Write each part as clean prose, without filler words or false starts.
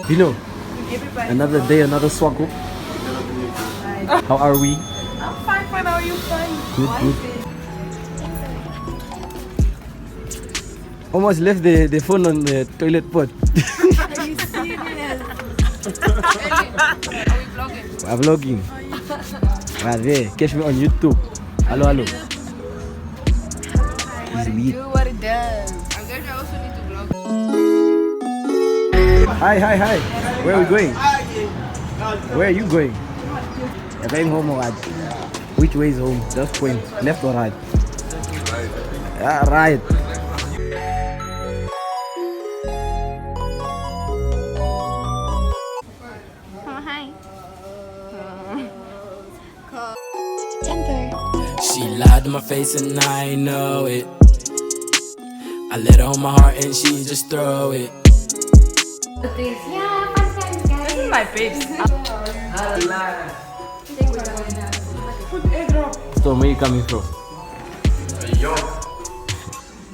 You know, another day, another Swako. How are we? I'm fine, how are you? Fine. Good. Almost left the phone on the toilet pot. Are you serious? Are we vlogging? I'm vlogging. Right there. Catch me on YouTube. Hello. Do what it does. I guess I also need to vlog. Hi. Where are we going? Where are you going? I'm going home or right? Which way is home? Just point. Left or right? Right. She lied to my face and I know it. I let her hold my heart and she just throw it. This is my babes. So where you coming from?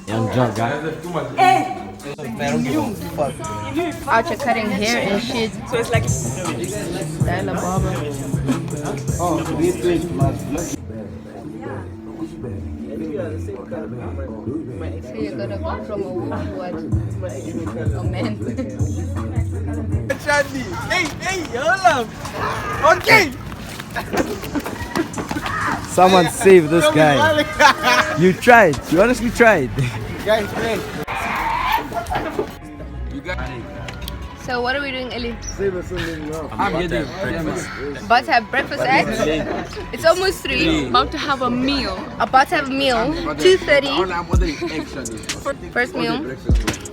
Young jog, guy. Out here cutting hair and shit. So it's like style of barber. Oh, this So you're gonna go from a woman to what? A man. Hey, hold up. Okay. Someone save this guy. You tried. You honestly tried. Guys, play. So what are we doing, Ellie? Save us something now. I'm getting breakfast. About to have breakfast at? It's almost 3. About to have a meal. About to have a meal. 2:30. First meal.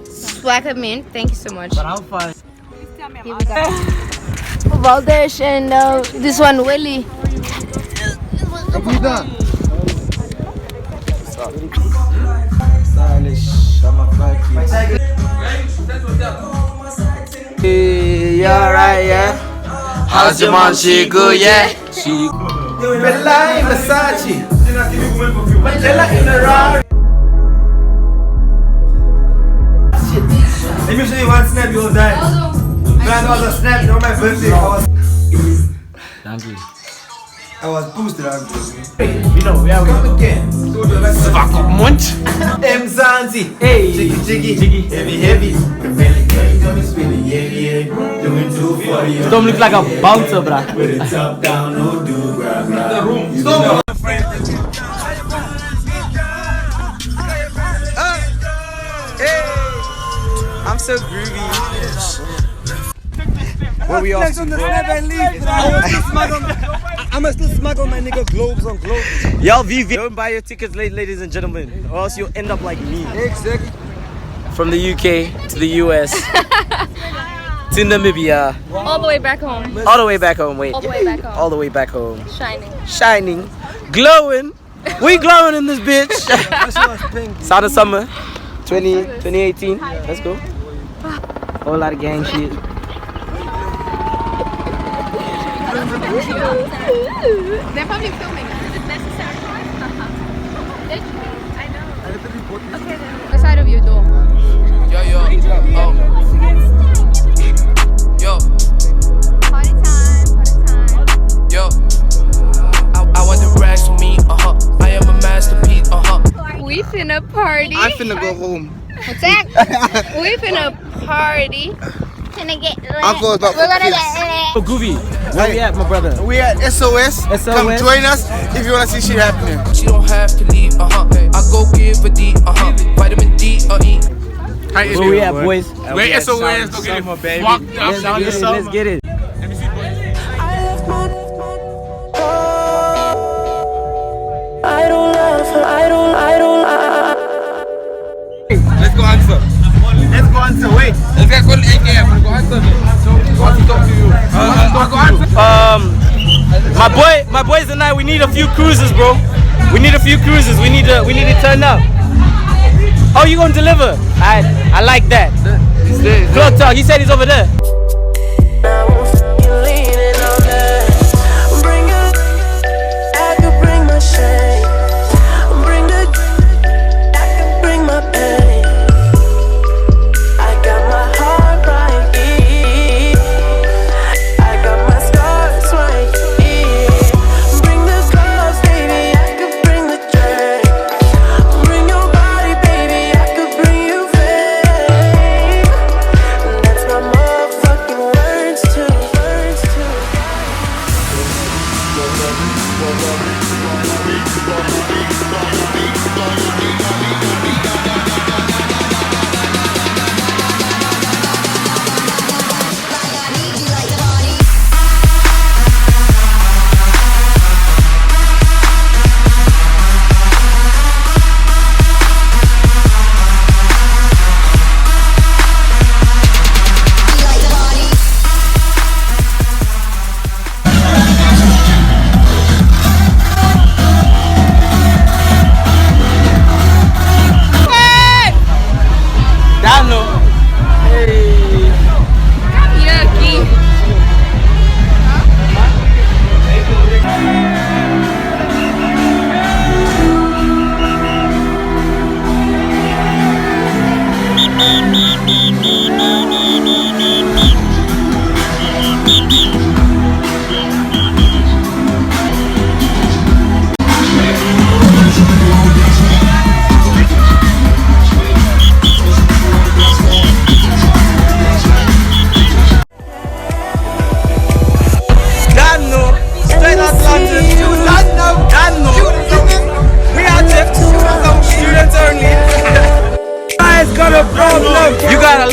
Swakopmund. Thank you so much. But how far? Here we go. Valdesh and this one, Willie. Yeah, right, yeah. How's your mom? She good, yeah? She Bella in Versace. Bella in the round. Let me show you one snap you'll die. Man, I was a snap on my birthday. Thank you. I was boosted on you know, we are coming again. Swakopmund. M Zanzi. Hey, Jiggy. Heavy. Doing 240. Don't look like a bouncer, bruh. With the top down, no do grab. I'm so groovy. Where we off to, bro? I'm still smuggle my nigga globes on globes. Y'all, VV. Don't buy your tickets late, ladies and gentlemen, or else you'll end up like me. Exactly. From the UK to the US to Namibia. All the way back home. All the way back home, wait. All the way back home. All the way back home. Shining. Glowing. We glowing in this bitch. Sound of Summer 2018. Let's go. Whole lot of gang shit. They're probably filming. Is it necessary? I know. Okay, then. What side of your door? Yo. Party time. Yo. I want the rags for me, I am a masterpiece, We finna party. I'm finna go home. What's that? We finna party. Finna get lit. Uncle, about We're gonna kids. get lit. Oh, Goofy, where we at, my brother? We at SOS. Come join us if you wanna see shit happening. She don't have to leave, I go give a D, vitamin D or E. Where we at, boys? We're SOS. Go get it, baby. Let's get it. Let's go answer. Wait. Let's go AKM. Go answer. Want to talk to you. My boys and I, we need a few cruises, bro. We need a few cruises. We need to turn up. Oh, you gonna deliver? I like that. He's there. Clock talk. He said he's over there.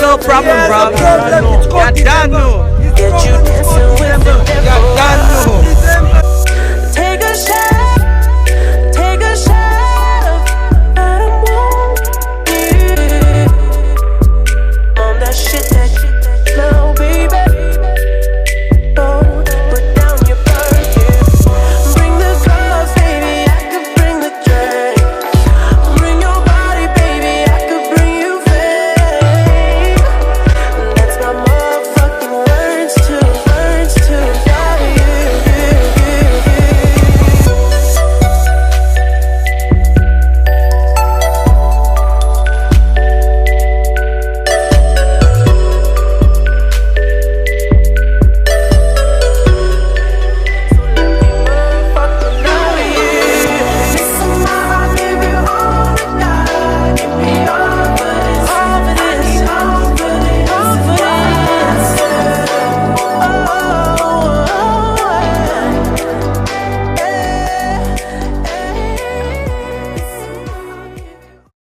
no problem, bro. God damn no. Get you dancing with the devil. God damn no.